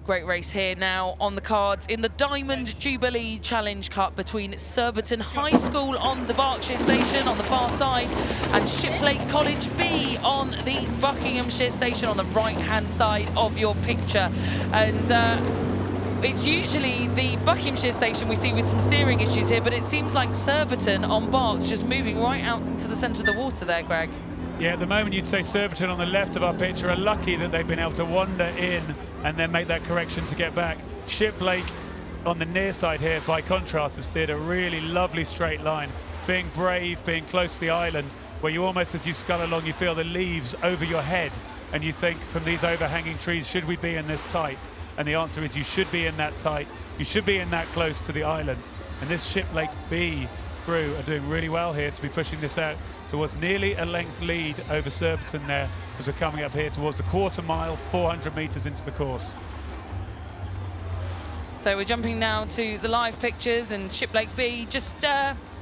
Great race here now on the cards in the Diamond Jubilee Challenge Cup between Surbiton High School on the Berkshire station on the far side and Shiplake College B on the Buckinghamshire station on the right-hand side of your picture. And it's usually the Buckinghamshire station we see with some steering issues here, but it seems like Surbiton on Berks just moving right out to the centre of the water there, Greg. Yeah, at the moment you'd say Surbiton on the left of our picture are lucky that they've been able to wander in and then make that correction to get back. Shiplake on the near side here, by contrast, have steered a really lovely straight line, being brave, being close to the island, where you almost, as you scull along, you feel the leaves over your head, and you think, from these overhanging trees, should we be in this tight? And the answer is you should be in that tight. You should be in that close to the island. And this Shiplake B crew are doing really well here to be pushing this out towards nearly a length lead over Surbiton there as we're coming up here towards the quarter mile, 400 metres into the course. So we're jumping now to the live pictures and Shiplake B just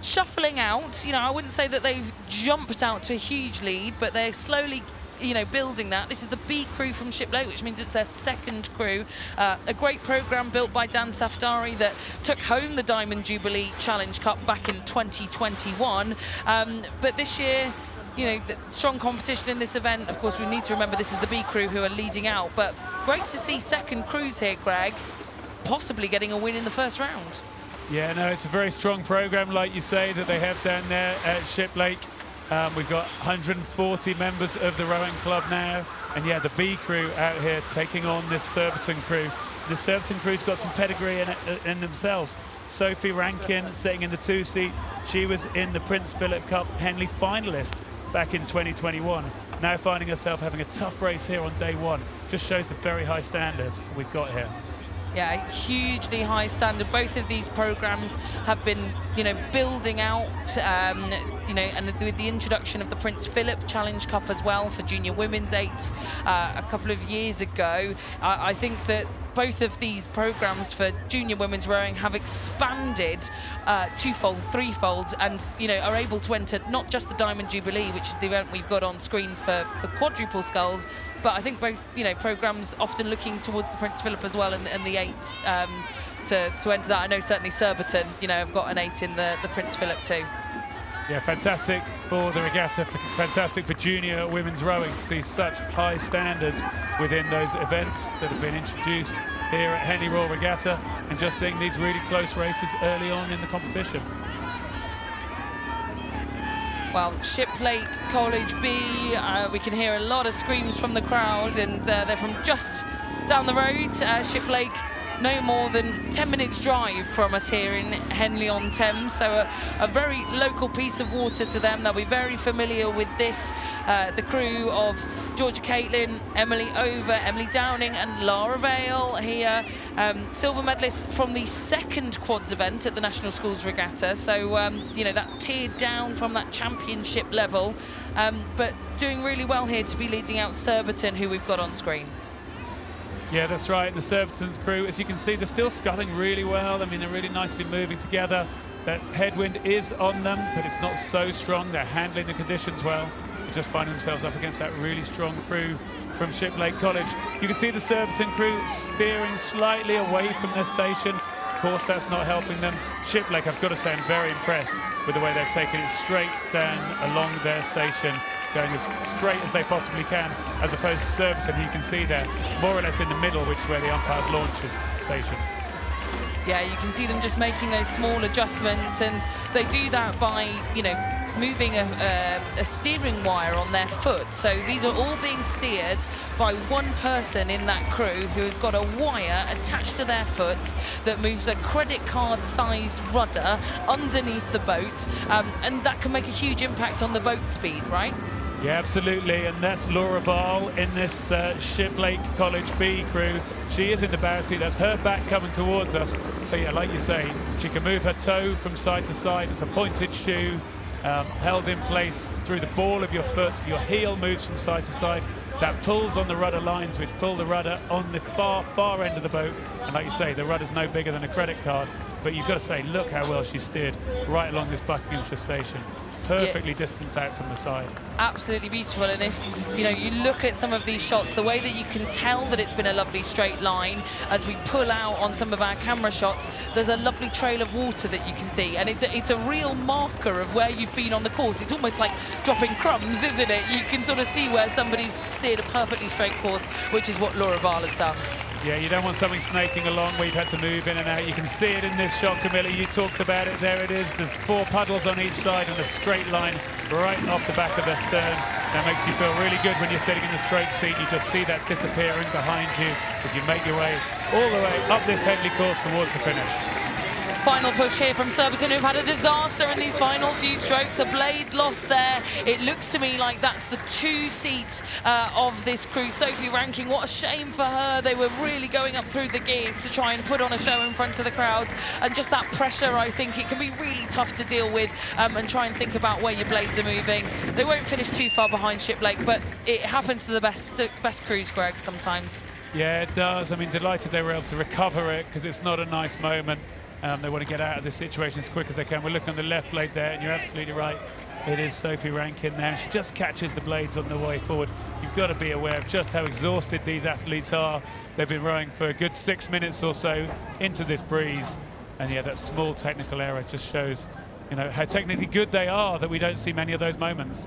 shuffling out. You know, I wouldn't say that they've jumped out to a huge lead, but they're slowly, you know, building that. This is the B crew from Shiplake, which means it's their second crew. A great programme built by Dan Safdari that took home the Diamond Jubilee Challenge Cup back in 2021. But this year, you know, strong competition in this event. Of course, we need to remember this is the B crew who are leading out, but great to see second crews here, Greg, possibly getting a win in the first round. Yeah, no, it's a very strong programme, like you say, that they have down there at Shiplake. We've got 140 members of the rowing club now, and yeah, the B crew out here taking on this Surbiton crew. The Surbiton crew's got some pedigree in themselves. Sophie Rankin sitting in the 2 seat. She was in the Prince Philip Cup Henley finalist back in 2021. Now finding herself having a tough race here on day one. Just shows the very high standard we've got here. Yeah, hugely high standard. Both of these programs have been, you know, building out, you know, and with the introduction of the Prince Philip Challenge Cup as well for junior women's eights a couple of years ago. I think that both of these programs for junior women's rowing have expanded twofold, threefold, and, you know, are able to enter not just the Diamond Jubilee, which is the event we've got on screen for quadruple sculls, but I think both, you know, programs often looking towards the Prince Philip as well and the eights to enter that. I know certainly Surbiton, you know, have got an 8 in the Prince Philip too. Yeah, fantastic for the regatta, fantastic for junior women's rowing to see such high standards within those events that have been introduced here at Henley Royal Regatta, and just seeing these really close races early on in the competition. Well, Shiplake College B, we can hear a lot of screams from the crowd, and they're from just down the road. Shiplake, no more than 10 minutes drive from us here in Henley-on-Thames, so a very local piece of water to them. They'll be very familiar with this. The crew of Georgia Caitlin, Emily Over, Emily Downing and Lara Vale here, silver medalists from the second quads event at the National Schools Regatta, so you know, that tiered down from that championship level, but doing really well here to be leading out Surbiton, who we've got on screen. Yeah, that's right. The Surbiton's crew, as you can see, they're still sculling really well. I mean, they're really nicely moving together. That headwind is on them, but it's not so strong. They're handling the conditions well. They just find themselves up against that really strong crew from Shiplake College. You can see the Surbiton crew steering slightly away from their station. Of course, that's not helping them. Shiplake, I've got to say, I'm very impressed with the way they've taken it straight down along their station, going as straight as they possibly can, as opposed to Surbiton, you can see there, more or less in the middle, which is where the umpires launch his station. Yeah, you can see them just making those small adjustments, and they do that by, you know, moving a steering wire on their foot. So these are all being steered by one person in that crew who has got a wire attached to their foot that moves a credit card sized rudder underneath the boat, and that can make a huge impact on the boat speed, right? Yeah, absolutely, and that's Laura Vahl in this Shiplake College B crew. She is in the bow seat, that's her back coming towards us. So yeah, like you say, she can move her toe from side to side. It's a pointed shoe, held in place through the ball of your foot. Your heel moves from side to side. That pulls on the rudder lines, which pull the rudder on the far end of the boat. And like you say, the rudder's no bigger than a credit card. But you've got to say, look how well she steered right along this Buckinghamshire station. perfectly distanced out from the side. Absolutely beautiful. And if you look at some of these shots, the way that you can tell that it's been a lovely straight line, as we pull out on some of our camera shots, there's a lovely trail of water that you can see, and it's a real marker of where you've been on the course. It's almost like dropping crumbs, isn't it? You can sort of see where somebody's steered a perfectly straight course, which is what Laura Ball has done. Yeah, you don't want something snaking along where you've had to move in and out. You can see it in this shot, Camilla. You talked about it. There it is. There's 4 puddles on each side and a straight line right off the back of their stern. That makes you feel really good when you're sitting in the stroke seat. You just see that disappearing behind you as you make your way all the way up this Henley course towards the finish. Final push here from Surbiton, who've had a disaster in these final few strokes. A blade lost there. It looks to me like that's the 2 seats of this crew. Sophie Rankin, what a shame for her. They were really going up through the gears to try and put on a show in front of the crowds. And just that pressure, I think it can be really tough to deal with and try and think about where your blades are moving. They won't finish too far behind Shiplake, but it happens to the best crews, Greg, sometimes. Yeah, it does. I mean, delighted they were able to recover it because it's not a nice moment. They want to get out of this situation as quick as they can. We're looking on the left blade there, and you're absolutely right. It is Sophie Rankin there, and she just catches the blades on the way forward. You've got to be aware of just how exhausted these athletes are. They've been rowing for a good 6 minutes or so into this breeze, and yeah, that small technical error just shows, how technically good they are, that we don't see many of those moments.